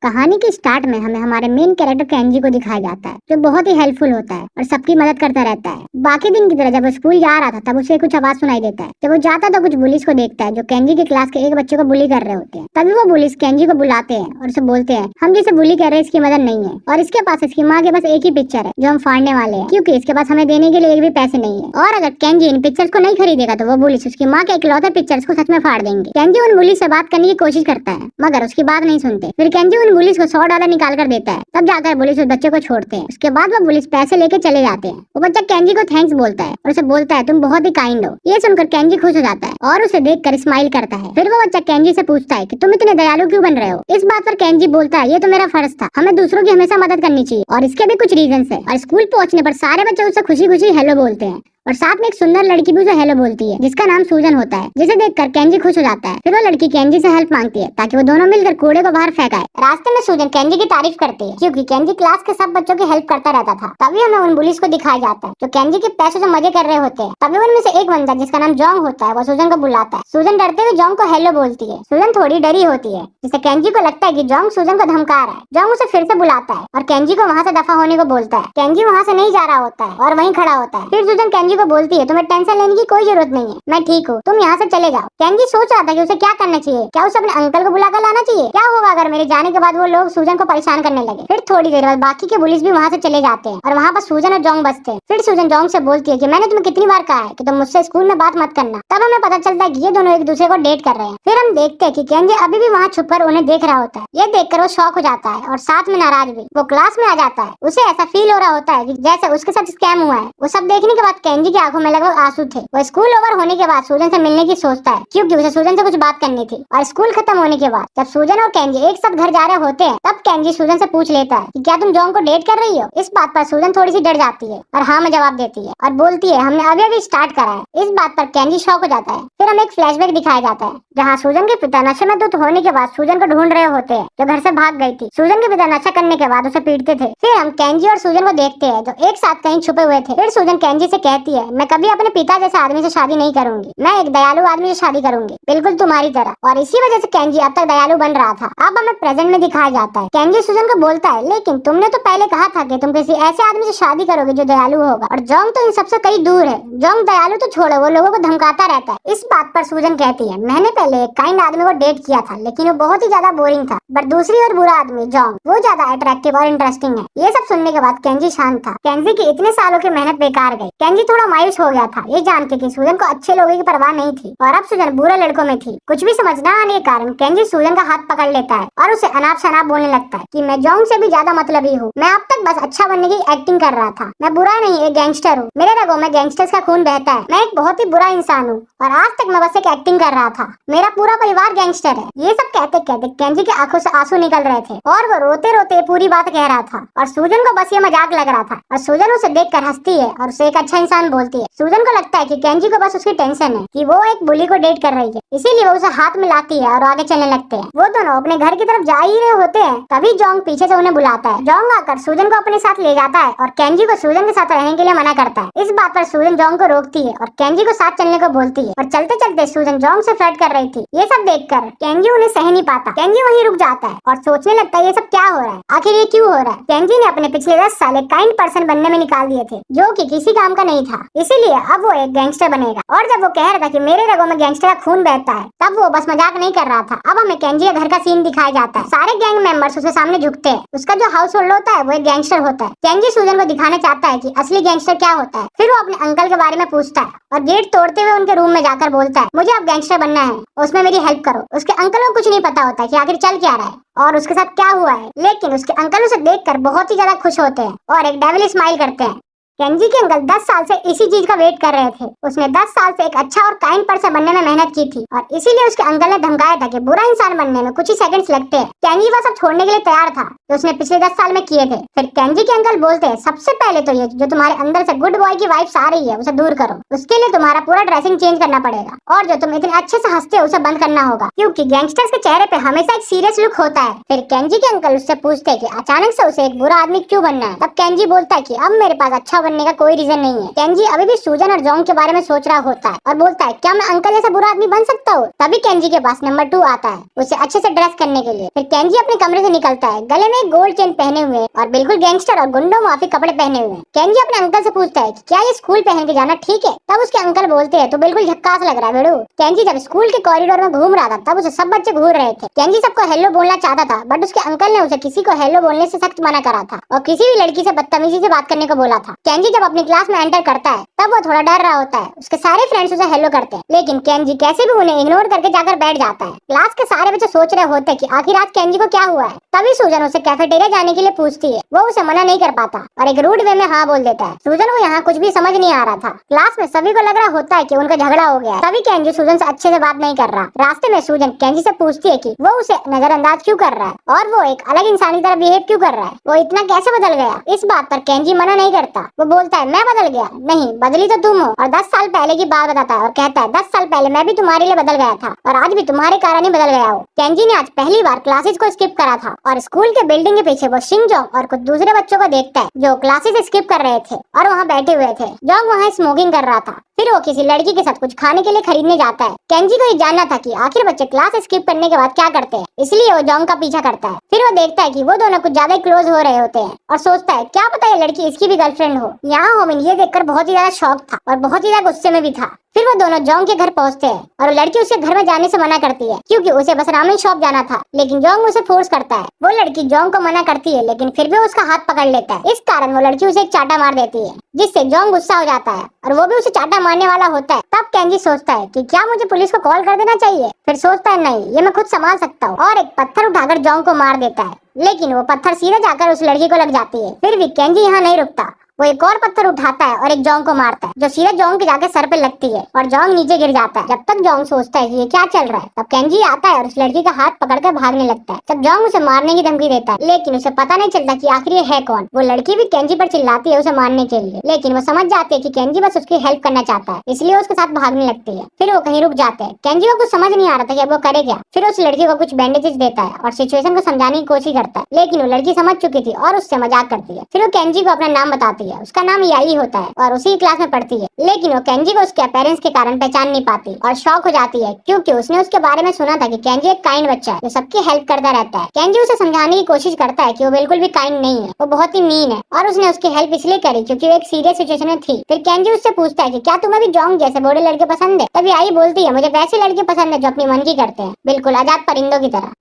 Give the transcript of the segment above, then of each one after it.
कहानी के स्टार्ट में हमें हमारे मेन कैरेक्टर केंजी को दिखाया जाता है, जो बहुत ही हेल्पफुल होता है और सबकी मदद करता रहता है। बाकी दिन की तरह जब वो स्कूल जा रहा था तब उसे कुछ आवाज सुनाई देता है। जब वो जाता तो कुछ बुलिस को देखता है जो केंजी की क्लास के एक बच्चे को बुली कर रहे होते हैं। तभी वो बुलिस केंजी को बुलाते हैं और उसे बोलते हैं, हम जिसे बुली कर रहे हैं इसकी मदद नहीं है और इसके पास इसकी माँ के पास एक ही पिक्चर है जो हम फाड़ने वाले हैं, क्योंकि इसके पास हमें देने के लिए एक भी पैसे नहीं है। और अगर केंजी इन पिक्चर्स को नहीं खरीदेगा तो वो बुलिस उसकी माँ के इकलौते पिक्चर्स को सच में फाड़ देंगे। केंजी उन बुलिस से बात करने की कोशिश करता है मगर उसकी बात नहीं सुनते। फिर केंजी उन बुलिस को $100 निकाल कर देता है, तब जाकर पुलिस उस बच्चे को छोड़ते हैं। उसके बाद वो पुलिस पैसे लेके चले जाते हैं। वो बच्चा केंजी को थैंक्स बोलता है और उसे बोलता है तुम बहुत ही काइंड हो। ये सुनकर केंजी खुश हो जाता है और उसे देखकर स्माइल करता है। फिर वो बच्चा केंजी से पूछता है कि तुम इतने दयालु क्यों बन रहे हो। इस बात पर केंजी बोलता है ये तो मेरा फर्ज था, हमें दूसरों की हमेशा मदद करनी चाहिए और इसके भी कुछ रीजंस है। और स्कूल पहुंचने पर सारे बच्चे उससे खुशी खुशी हेलो बोलते हैं और साथ में एक सुंदर लड़की भी उसे हेलो बोलती है जिसका नाम सूजन होता है, जिसे देखकर केंजी खुश हो जाता है। फिर वो लड़की केंजी से हेल्प मांगती है ताकि वो दोनों मिलकर कूड़े को बाहर फेंकाए। रास्ते में सूजन केंजी की तारीफ करती है क्योंकि केंजी क्लास के सब बच्चों की हेल्प करता रहता था। तभी हमें उन बुलिस को दिखाया जाता है जो केंजी के पैसों से मजे कर रहे होते हैं। तभी उनमें से एक बंदा जिसका नाम जोंग होता है वो सूजन को बुलाता है। सूजन डरते हुए जोंग को हेलो बोलती है। सूजन थोड़ी डरी होती है जिससे केंजी को लगता है कि जोंग सूजन को धमका रहा है। जोंग उसे फिर से बुलाता है और केंजी को वहाँ से दफा होने को बोलता है। केंजी वहाँ से नहीं जा रहा होता है और वहीं खड़ा होता है। फिर सूजन केंजी को बोलती है तुम्हें टेंशन लेने की कोई जरूरत नहीं है, मैं ठीक हूँ, तुम यहाँ से चले जाओ। केंजी सोच रहा था कि उसे क्या करना चाहिए, क्या उसे अपने अंकल को बुलाकर लाना चाहिए, क्या होगा अगर मेरे जाने के बाद वो लोग सूजन को परेशान करने लगे। फिर थोड़ी देर बाद बाकी के पुलिस भी वहाँ से चले जाते हैं और वहाँ पर सूजन और जोंग बचते हैं। फिर सूजन जोंग से बोलती है कि मैंने तुम्हें कितनी बार कहा है कि तुम मुझसे स्कूल में बात मत करना। तब हमें पता चलता है कि ये दोनों एक दूसरे को डेट कर रहे हैं। फिर हम देखते हैं कि केंजी अभी भी वहाँ छुपकर उन्हें देख रहा होता है। ये देखकर वो शॉक हो जाता है और साथ में नाराज भी। वो क्लास में आ जाता है। उसे ऐसा फील हो रहा होता है कि जैसे उसके साथ स्कैम हुआ है। वो सब देखने के बाद केंजी की आंखों में लगभग आंसू थे। वो स्कूल ओवर होने के बाद सूजन से मिलने की सोचता है क्योंकि उसे सूजन से कुछ बात करनी थी। और स्कूल खत्म होने के बाद जब सूजन और केंजी एक साथ घर जा रहे होते हैं तब केंजी सूजन से पूछ लेता है कि क्या तुम जोंग को डेट कर रही हो। इस बात पर सूजन थोड़ी सी डर जाती है और हाँ में जवाब देती है और बोलती है हमने अभी अभी स्टार्ट करा है। इस बात पर केंजी शॉक हो जाता है। फिर हमें एक फ्लैशबैक दिखाया जाता है जहाँ सूजन के पिता नशे में धुत होने के बाद सूजन को ढूंढ रहे होते हैं जो घर से भाग गई थी। सूजन के पिता नशा करने के बाद उसे पीटते थे। फिर हम केंजी और सूजन को देखते हैं जो एक साथ कहीं छुपे हुए थे। फिर सूजन केंजी से कहती है मैं कभी अपने पिता जैसे आदमी से शादी नहीं करूंगी, मैं एक दयालु आदमी से शादी करूंगी, बिल्कुल तुम्हारी तरह। और इसी वजह से केंजी अब तक दयालु बन रहा था। अब हमें प्रेजेंट में दिखाया जाता है। केंजी सूजन को बोलता है लेकिन तुमने तो पहले कहा था कि तुम किसी ऐसे आदमी से शादी करोगे जो दयालु होगा और जोंग तो इन सबसे कई दूर है। जोंग दयालु तो छोड़ो वो लोगों को धमकाता रहता है। इस बात पर सूजन कहती है मैंने पहले एक काइंड आदमी को डेट किया था लेकिन वो बहुत ही ज्यादा बोरिंग था, बट दूसरी और बुरा आदमी जोंग वो ज्यादा अट्रैक्टिव और इंटरेस्टिंग है। ये सब सुनने के बाद केंजी शांत था। केंजी की इतने सालों की मेहनत बेकार गई। केंजी थोड़ा मायूस हो गया था ये जान के कि सूजन को अच्छे लोगों की परवाह नहीं थी और अब सूजन बुरे लड़कों में थी। कुछ भी समझ न आने के कारण केंजी सूजन का हाथ पकड़ लेता है और उसे अनाप शनाप बोलने लगता है कि मैं जोंग से भी ज्यादा मतलबी हूँ, मैं अब तक बस अच्छा बनने की एक्टिंग कर रहा था, मैं बुरा नहीं एक गैंगस्टर हूँ, मेरे रगों में गैंगस्टर्स का खून बहता है, मैं एक बहुत ही बुरा इंसान हूँ और आज तक मैं बस एक एक्टिंग कर रहा था, मेरा पूरा परिवार गैंगस्टर है। ये सब कहते कहते केंजी की आंखों से आंसू निकल रहे थे और वो रोते रोते पूरी बात कह रहा था और सूजन को बस ये मजाक लग रहा था और सूजन उसे देखकर हंसती है और उसे एक अच्छा इंसान बोलती है। सूजन को लगता है कि केंजी को बस उसकी टेंशन है कि वो एक बुली को डेट कर रही है, इसीलिए वो उसे हाथ में लाती है और आगे चलने लगते हैं। वो दोनों अपने घर की तरफ जा ही रहे होते हैं तभी जोंग पीछे से उन्हें बुलाता है। जोंग आकर सूजन को अपने साथ ले जाता है और केंजी को सूजन के साथ रहने के लिए मना करता है। इस बात पर सूजन जोंग को रोकती है और केंजी को साथ चलने को बोलती है और चलते चलते सूजन जोंग से फ्लर्ट कर रही थी। ये सब देखकर केंजी उन्हें सह नहीं पाता। केंजी वहीं रुक जाता है और सोचने लगता है ये सब क्या हो रहा है, आखिर ये क्यों हो रहा है। केंजी ने अपने पिछले 10 साल एक काइंड पर्सन बनने में निकाल दिए थे जो कि किसी काम का नहीं था, इसीलिए अब वो एक गैंगस्टर बनेगा। और जब वो कह रहा था कि मेरे रगों में गैंगस्टर का खून बहता है तब वो बस मजाक नहीं कर रहा था। अब हमें केंजी के घर का सीन दिखाया जाता है। सारे गैंग मेंबर्स उसके सामने झुकते हैं। उसका जो हाउस होल्ड होता है वो एक गैंगस्टर होता है। केंजी सूजन को दिखाना चाहता है कि असली गैंगस्टर क्या होता है। फिर वो अपने अंकल के बारे में पूछता है और गेट तोड़ते हुए उनके रूम में जाकर बोलता है मुझे अब गैंगस्टर बनना है, उसमें मेरी हेल्प करो। उसके अंकल को कुछ नहीं पता होता कि आखिर चल क्या रहा है और उसके साथ क्या हुआ है, लेकिन उसके अंकल उसे देखकर बहुत ही ज्यादा खुश होते हैं और एक डेविल स्माइल करते हैं। केंजी के अंकल 10 साल से इसी चीज का वेट कर रहे थे। उसने 10 साल से एक अच्छा और काइंड पर्सन बनने में मेहनत की थी और इसीलिए उसके अंकल ने धमकाया था कि बुरा इंसान बनने में कुछ ही सेकंड्स लगते हैं। केंजी वो सब छोड़ने के लिए तैयार था जो उसने पिछले 10 साल में किए थे। फिर केंजी के अंकल बोलते हैं सबसे पहले तो ये जो तुम्हारे अंदर से गुड बॉय की वाइब्स आ रही है उसे दूर करो, उसके लिए तुम्हारा पूरा ड्रेसिंग चेंज करना पड़ेगा और जो तुम इतने अच्छे से हंसते हो उसे बंद करना होगा क्योंकि गैंगस्टर्स के चेहरे पे हमेशा एक सीरियस लुक होता है। फिर केंजी के अंकल उससे पूछते हैं कि अचानक से उसे एक बुरा आदमी क्यों बनना है। तब केंजी बोलता है कि अब मेरे पास अच्छा बनने का कोई रीजन नहीं है। केंजी अभी भी सूजन और जोंग के बारे में सोच रहा होता है और बोलता है क्या मैं अंकल जैसा बुरा आदमी बन सकता हूँ। तभी केंजी के पास नंबर 2 आता है उसे अच्छे से ड्रेस करने के लिए। फिर केंजी अपने कमरे से निकलता है गले में एक गोल्ड चेन पहने हुए और बिल्कुल गैंगस्टर और गुंडों माफी कपड़े पहने हुए। केंजी अपने अंकल से पूछता है कि क्या ये स्कूल पहन के जाना ठीक है। तब उसके अंकल बोलते हैं तो बिल्कुल झक्कास लग रहा है बेड़ू। केंजी जब स्कूल के कॉरिडोर में घूम रहा था तब उसे सब बच्चे घूर रहे थे। केंजी सबको हेलो बोलना चाहता था बट उसके अंकल ने उसे किसी को हेलो बोलने से सख्त मना करा था और किसी भी लड़की से बदतमीजी से बात करने को बोला था। केंजी जब अपनी क्लास में एंटर करता है तब वो थोड़ा डर रहा होता है। उसके सारे फ्रेंड्स उसे हेलो करते हैं लेकिन केंजी कैसे भी उन्हें इग्नोर करके जाकर बैठ जाता है। क्लास के सारे बच्चे सोच रहे होते हैं कि आखिर आज केंजी को क्या हुआ है। तभी सूजन उसे कैफेटेरिया जाने के लिए पूछती है। वो उसे मना नहीं कर पाता और एक रूड वे में हाँ बोल देता है। सूजन को यहाँ कुछ भी समझ नहीं आ रहा था। क्लास में सभी को लग रहा होता है कि उनका झगड़ा हो गया है। तभी केंजी सूजन से अच्छे से बात नहीं कर रहा। रास्ते में सूजन केंजी से पूछती है कि वो उसे नजरअंदाज क्यों कर रहा है और वो एक अलग इंसान की तरह बिहेव क्यों कर रहा है। वो इतना कैसे बदल गया। इस बात पर केंजी मना नहीं करता। वो बोलता है मैं बदल गया नहीं, बदली तो तुम हो। और 10 साल पहले की बात बताता है और कहता है 10 साल पहले मैं भी तुम्हारे लिए बदल गया था और आज भी तुम्हारे कारण ही बदल गया हूँ। केंजी ने आज पहली बार क्लासेस को स्किप करा था और स्कूल के बिल्डिंग के पीछे वो शिंग जोंग और कुछ दूसरे बच्चों को देखता है जो क्लासेस स्किप कर रहे थे और वहाँ बैठे हुए थे। जोंग वहाँ स्मोकिंग कर रहा था। फिर वो किसी लड़की के साथ कुछ खाने के लिए खरीदने जाता है। केंजी को ये जानना था कि आखिर बच्चे क्लास स्किप करने के बाद क्या करते हैं, इसलिए वो जोंग का पीछा करता है। फिर वो देखता है कि वो दोनों कुछ ज्यादा क्लोज हो रहे होते हैं और सोचता है क्या पता ये लड़की इसकी भी गर्लफ्रेंड हो। यहाँ होमिन ये देखकर बहुत ही ज्यादा शॉक था और बहुत ही ज्यादा गुस्से में भी था। फिर वो दोनों जोंग के घर पहुंचते हैं और लड़की उसे घर में जाने से मना करती है क्योंकि उसे बस रामेन शॉप जाना था, लेकिन जोंग उसे फोर्स करता है। वो लड़की जोंग को मना करती है लेकिन फिर भी उसका हाथ पकड़ लेता है। इस कारण वो लड़की उसे एक चाटा मार देती है जिससे जोंग गुस्सा हो जाता है और वो भी उसे चाटा मारने वाला होता है। तब केंजी सोचता है कि क्या मुझे पुलिस को कॉल कर देना चाहिए। फिर सोचता है नहीं, ये मैं खुद संभाल सकता हूँ और एक पत्थर उठाकर जोंग को मार देता है, लेकिन वो पत्थर सीधे जाकर उस लड़की को लग जाती है। फिर भी केंजी यहाँ नहीं रुकता। वो एक और पत्थर उठाता है और एक जोंग को मारता है जो सीधे जोंग के जाके सर पे लगती है और जोंग नीचे गिर जाता है। जब तक जोंग सोचता है कि ये क्या चल रहा है तब केंजी आता है और उस लड़की का हाथ पकड़कर भागने लगता है। तब जोंग उसे मारने की धमकी देता है लेकिन उसे पता नहीं चलता कि आखिर ये है कौन। वो लड़की भी केंजी पर चिल्लाती है उसे मारने के लिए, लेकिन वो समझ जाती है कि केंजी बस उसकी हेल्प करना चाहता है, इसलिए उसके साथ भागने लगती है। फिर वो कहीं रुक जाते हैं। केंजी को कुछ समझ नहीं आ रहा था कि अब वो करे क्या। फिर उस लड़की को कुछ बैंडेजेस देता है और सिचुएशन को समझाने की कोशिश करता है, लेकिन वो लड़की समझ चुकी थी और उससे मजाक करती है। फिर वो केंजी को अपना नाम बताती है। उसका नाम याई होता है और उसी क्लास में पढ़ती है, लेकिन वो केंजी को उसके अपीयरेंस के कारण पहचान नहीं पाती और शॉक हो जाती है क्योंकि उसने उसके बारे में सुना था कि केंजी एक काइंड बच्चा है जो सबकी हेल्प करता रहता है। केंजी उसे समझाने की कोशिश करता है कि वो बिल्कुल भी काइंड नहीं है, वो बहुत ही मीन है और उसने उसकी हेल्प इसलिए करी क्योंकि वो एक सीरियस सिचुएशन में थी। फिर केंजी उससे पूछता है कि क्या तुम्हें भी जोंग जैसे बूढ़े लड़के पसंद है। तभी याई बोलती है मुझे वैसे लड़के पसंद है जो अपनी मन की करते हैं, बिल्कुल आजाद परिंदों की तरह।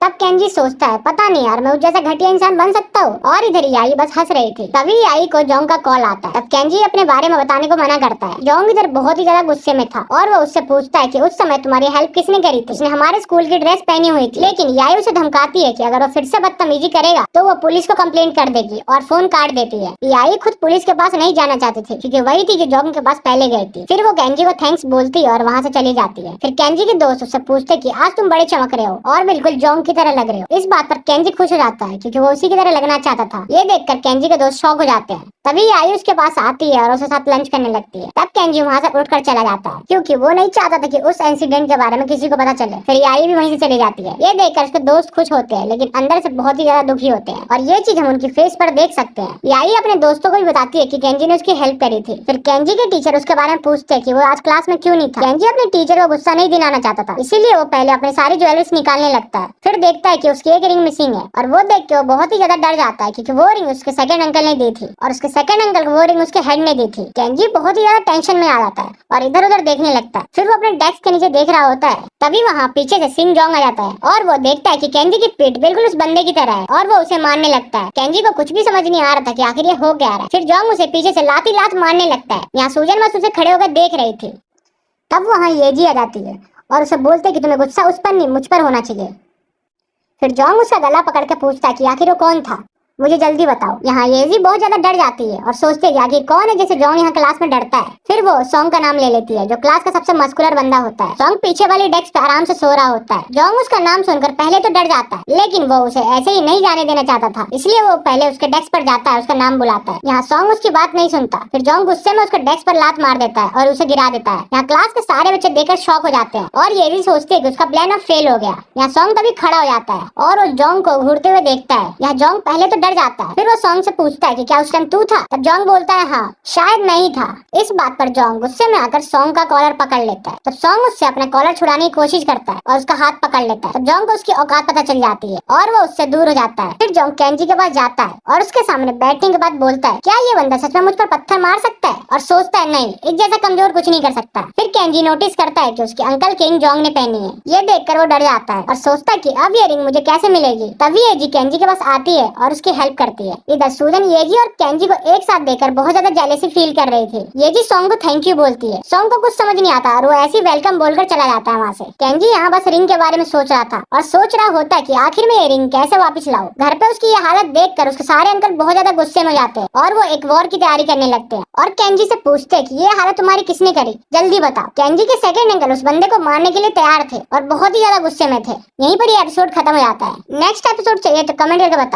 तब केंजी सोचता है पता नहीं यार मैं उस जैसा घटिया इंसान बन सकता हूँ। और इधर याई बस हंस रही थी। तभी याई को जोंग का कॉल आता है। तब केंजी अपने बारे में बताने को मना करता है। जोंग इधर बहुत ही ज्यादा गुस्से में था और वो उससे पूछता है कि उस समय तुम्हारी हेल्प किसने करी थी। उसने हमारे स्कूल की ड्रेस पहनी हुई थी, लेकिन याई उसे धमकाती है कि अगर वो फिर से बदतमीजी करेगा तो वो पुलिस को कंप्लेंट कर देगी और फोन काट देती है। याई खुद पुलिस के पास नहीं जाना चाहती थी क्योंकि वही थी जो जोंग के पास पहले गई थी। फिर वो केंजी को थैंक्स बोलती है और वहाँ से चली जाती है। फिर केंजी के दोस्त उससे पूछते कि आज तुम बड़े चमक रहे हो और बिल्कुल जोंग की तरह लग रहे हो। इस बात पर केंजी खुश हो जाता है क्योंकि वो उसी की तरह लगना चाहता था। ये देखकर केंजी के दोस्त शॉक हो जाते हैं। तभी याई उसके पास आती है और उसके साथ लंच करने लगती है। तब केंजी वहाँ से उठकर चला जाता है क्योंकि वो नहीं चाहता था कि उस इंसिडेंट के बारे में किसी को पता चले। फिर याई भी वहीं से चली जाती है। ये देखकर उसके दोस्त खुश होते हैं लेकिन अंदर से बहुत ही ज्यादा दुखी होते हैं और ये चीज हम उनकी फेस पर देख सकते हैं। याई अपने दोस्तों को भी बताती है कि केंजी ने उसकी हेल्प करी थी। फिर केंजी के टीचर उसके बारे में पूछते हैं कि वो आज क्लास में क्यों नहीं था। केंजी अपने टीचर को गुस्सा नहीं दिलाना चाहता था, इसीलिए वो पहले अपने सारी ज्वेलरीज निकालने लगता है। फिर देखता है कि उसकी एक रिंग मिसिंग है और वो देख के वो बहुत ही ज्यादा डर जाता है क्योंकि वो रिंग उसके सेकंड अंकल ने दी थी और उसके सेकंड अंकल को वो रिंग उसके हेड ने दी थी। केंजी बहुत ही ज्यादा टेंशन में आ जाता है और इधर उधर देखने लगता है। फिर वो अपने डेस्क के नीचे देख रहा होता है। तभी वहाँ पीछे से सिंह जोंग आ जाता है और वो देखता है कि केंजी की पीठ बिल्कुल उस बंदे की तरह है और वो उसे मारने लगता है। केंजी को कुछ भी समझ नहीं आ रहा था कि आखिर ये हो क्या रहा है। फिर जोंग उसे पीछे से लात मारने लगता है। यहाँ सूजन बस उसे खड़े होकर देख रही थी। तब वहाँ येजी आ जाती है और उसे बोलते कि तुम्हें गुस्सा उस पर नहीं मुझ पर होना चाहिए। फिर जोंग उसका गला पकड़ के पूछता है कि आखिर वो कौन था, मुझे जल्दी बताओ। यहाँ येजी बहुत ज्यादा डर जाती है और सोचते है आखिर कौन है जैसे जोंग यहाँ क्लास में डरता है। फिर वो सोंग का नाम ले लेती है जो क्लास का सबसे मस्कुलर बंदा होता है। सोंग पीछे वाली डेस्क पे आराम से सो रहा होता है। जोंग उसका नाम सुनकर पहले तो डर जाता है लेकिन वो उसे ऐसे ही नहीं जाने देना चाहता था, इसलिए वो पहले उसके डेस्क पर जाता है, उसका नाम बुलाता है। यहाँ सोंग उसकी बात नहीं सुनता। फिर जोंग गुस्से में उसके डेस्क पर लात मार देता है और उसे गिरा देता है। यहाँ क्लास के सारे बच्चे देखकर शॉक हो जाते हैं और ये भी सोचते है कि उसका प्लान अब फेल हो गया। यहाँ सोंग तभी खड़ा हो जाता है और वो जोंग को घूरते हुए देखता है। यहाँ जोंग पहले तो डर जाता है। फिर वो सॉन्ग से पूछता है कि क्या उस टाइम तू था? तब जोंग बोलता है हाँ शायद नहीं था। इस बात पर जोंग गुस्से में आकर सॉन्ग का कॉलर पकड़ लेता है। तब सॉन्ग उससे अपना कॉलर छुड़ाने की कोशिश करता है और उसका हाथ पकड़ लेता है। तब जोंग को उसकी औकात पता चल जाती है और वो उससे दूर हो जाता है। फिर जोंग केंजी के पास जाता है और उसके सामने बैठने के बाद बोलता है क्या ये बंदा सच में मुझ पर पत्थर मार सकता है? और सोचता है नहीं, एक जैसा कमजोर कुछ नहीं कर सकता। फिर केंजी नोटिस करता है कि उसके अंकल किंग जोंग ने पहनी है। ये देखकर वो डर जाता है और सोचता है कि अब ये रिंग मुझे कैसे मिलेगी। तभी येजी केंजी के पास आती है और उसकी हेल्प करती है। इधर सूजन येजी और केंजी को एक साथ देखकर बहुत ज्यादा जेलेसी फील कर रही थी। येजी सॉन्ग को थैंक यू बोलती है। सॉन्ग को कुछ समझ नहीं आता और वो ऐसी वेलकम बोलकर चला जाता है वहाँ से। केंजी यहाँ बस रिंग के बारे में सोच रहा था और सोच रहा होता है कि आखिर में ये रिंग कैसे वापस लाऊं। घर पे उसकी ये हालत देखकर उसके सारे अंकल बहुत ज्यादा गुस्से में जाते हैं और वो एक वॉर की तैयारी करने लगते हैं और केंजी से पूछते हैं कि ये हालत तुम्हारी किसने करी, जल्दी बताओ। केंजी के सेकंड अंकल उस बंदे को मारने के लिए तैयार थे और बहुत ही ज्यादा गुस्से में थे। यहीं पर ये एपिसोड खत्म हो जाता है। नेक्स्ट एपिसोड चाहिए तो कमेंट करके बताओ।